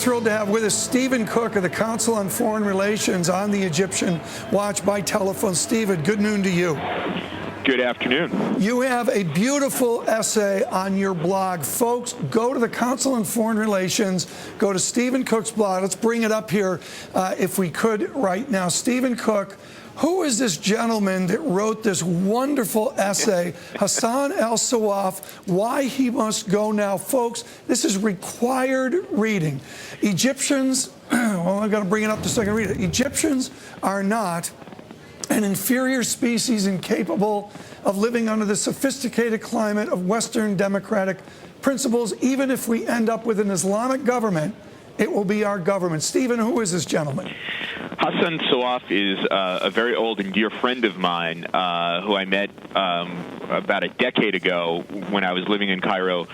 thrilled to have with us Stephen Cook of the Council on Foreign Relations on the Egyptian Watch by telephone. Stephen, good noon to you. Good afternoon. You have a beautiful essay on your blog. Folks, go to the Council on Foreign Relations, go to Stephen Cook's blog. Let's bring it up here if we could right now. Stephen Cook, who is this gentleman that wrote this wonderful essay, Hassan al-Sawaf, Why He Must Go Now? Folks, this is required reading. Egyptians, well, I've got to bring it up to so I can read it. Egyptians are not an inferior species incapable of living under the sophisticated climate of Western democratic principles. Even if we end up with an Islamic government, it will be our government. Stephen, who is this gentleman? Hassan Sawaf is a very old and dear friend of mine who I met about a decade ago when I was living in Cairo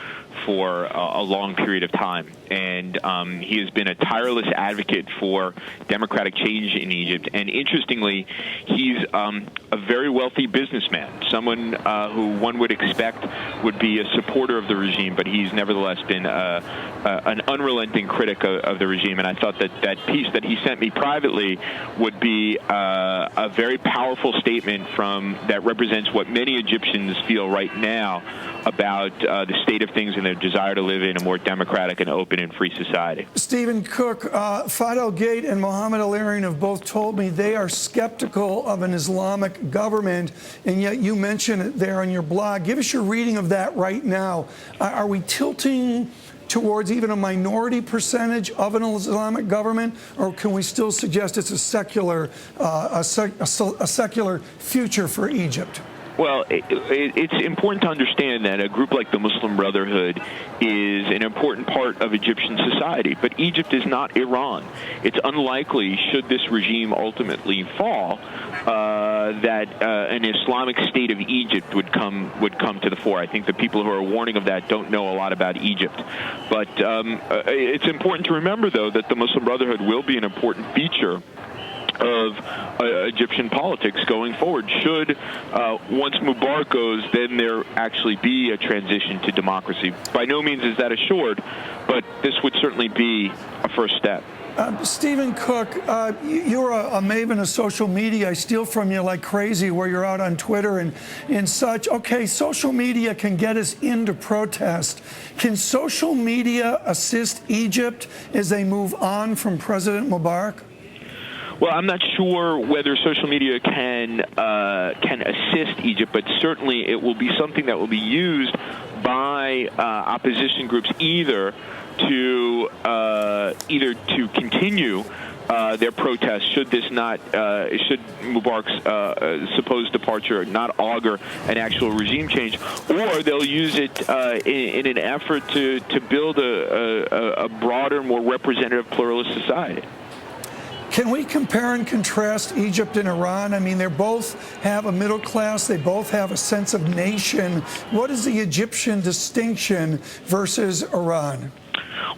for a long period of time. And he has been a tireless advocate for democratic change in Egypt. And interestingly, he's a very wealthy businessman, someone who one would expect would be a supporter of the regime, but he's nevertheless been an unrelenting critic of the regime. And I thought that that piece that he sent me privately would be a very powerful statement that represents what many Egyptians feel right now about the state of things and their desire to live in a more democratic and open and free society. Stephen Cook, Fahd al-Gate and Mohammed al-Arian have both told me they are skeptical of an Islamic government, and yet you mention it there on your blog. Give us your reading of that right now. Are we tilting towards even a minority percentage of an Islamic government, or can we still suggest it's a secular future for Egypt? Well, it's important to understand that a group like the Muslim Brotherhood is an important part of Egyptian society, but Egypt is not Iran. It's unlikely, should this regime ultimately fall, that an Islamic state of Egypt would come to the fore. I think the people who are warning of that don't know a lot about Egypt. But it's important to remember, though, that the Muslim Brotherhood will be an important feature of Egyptian politics going forward. Should, once Mubarak goes, then there actually be a transition to democracy. By no means is that assured, but this would certainly be a first step. Stephen Cook, you're a maven of social media. I steal from you like crazy where you're out on Twitter and such. Okay, social media can get us into protest. Can social media assist Egypt as they move on from President Mubarak? Well, I'm not sure whether social media can assist Egypt, but certainly it will be something that will be used by opposition groups either to continue their protests should Mubarak's supposed departure not augur an actual regime change, or they'll use it in an effort to build a broader, more representative, pluralist society. Can we compare and contrast Egypt and Iran? I mean, they both have a middle class. They both have a sense of nation. What is the Egyptian distinction versus Iran?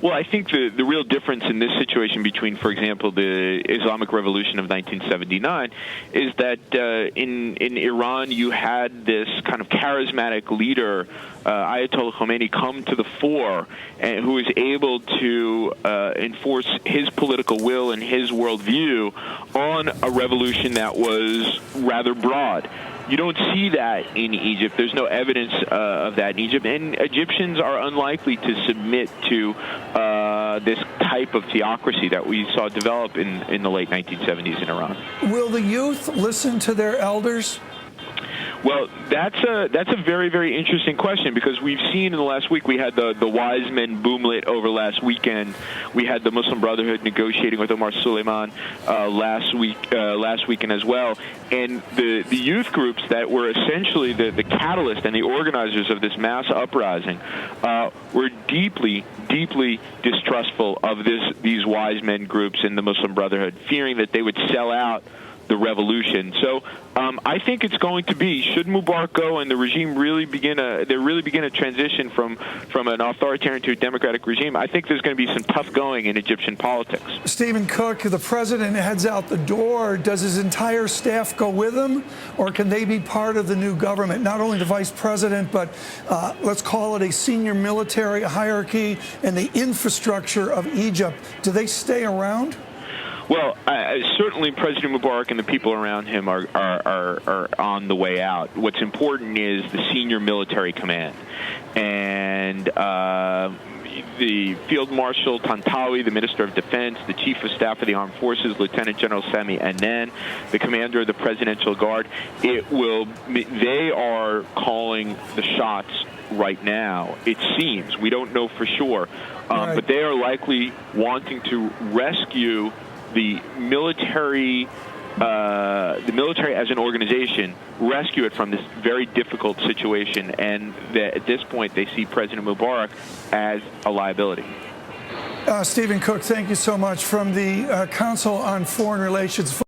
Well, I think the real difference in this situation between, for example, the Islamic Revolution of 1979 is that in Iran you had this kind of charismatic leader, Ayatollah Khomeini, come to the fore, and who was able to enforce his political will and his worldview on a revolution that was rather broad. You don't see that in Egypt. There's no evidence of that in Egypt. And Egyptians are unlikely to submit to this type of theocracy that we saw develop in the late 1970s in Iran. Will the youth listen to their elders? Well, that's a very, very interesting question, because we've seen in the last week, we had the wise men boomlet over last weekend. We had the Muslim Brotherhood negotiating with Omar Suleiman last weekend as well. And the youth groups that were essentially the catalyst and the organizers of this mass uprising were deeply, deeply distrustful of these wise men groups in the Muslim Brotherhood, fearing that they would sell out the revolution. So I think it's going to be, should Mubarak go and the regime really begin a transition from an authoritarian to a democratic regime, I think there's going to be some tough going in Egyptian politics. Stephen Cook, the president heads out the door. Does his entire staff go with him, or can they be part of the new government? Not only the vice president, but let's call it a senior military hierarchy and the infrastructure of Egypt. Do they stay around? Well, certainly President Mubarak and the people around him are on the way out. What's important is the senior military command. And the Field Marshal Tantawi, the Minister of Defense, the Chief of Staff of the Armed Forces, Lieutenant General Sami Anan, the Commander of the Presidential Guard, they are calling the shots right now, it seems. We don't know for sure. Right. But they are likely wanting to rescue the military as an organization, rescue it from this very difficult situation, and at this point they see President Mubarak as a liability. Stephen Cook, thank you so much. From the Council on Foreign Relations.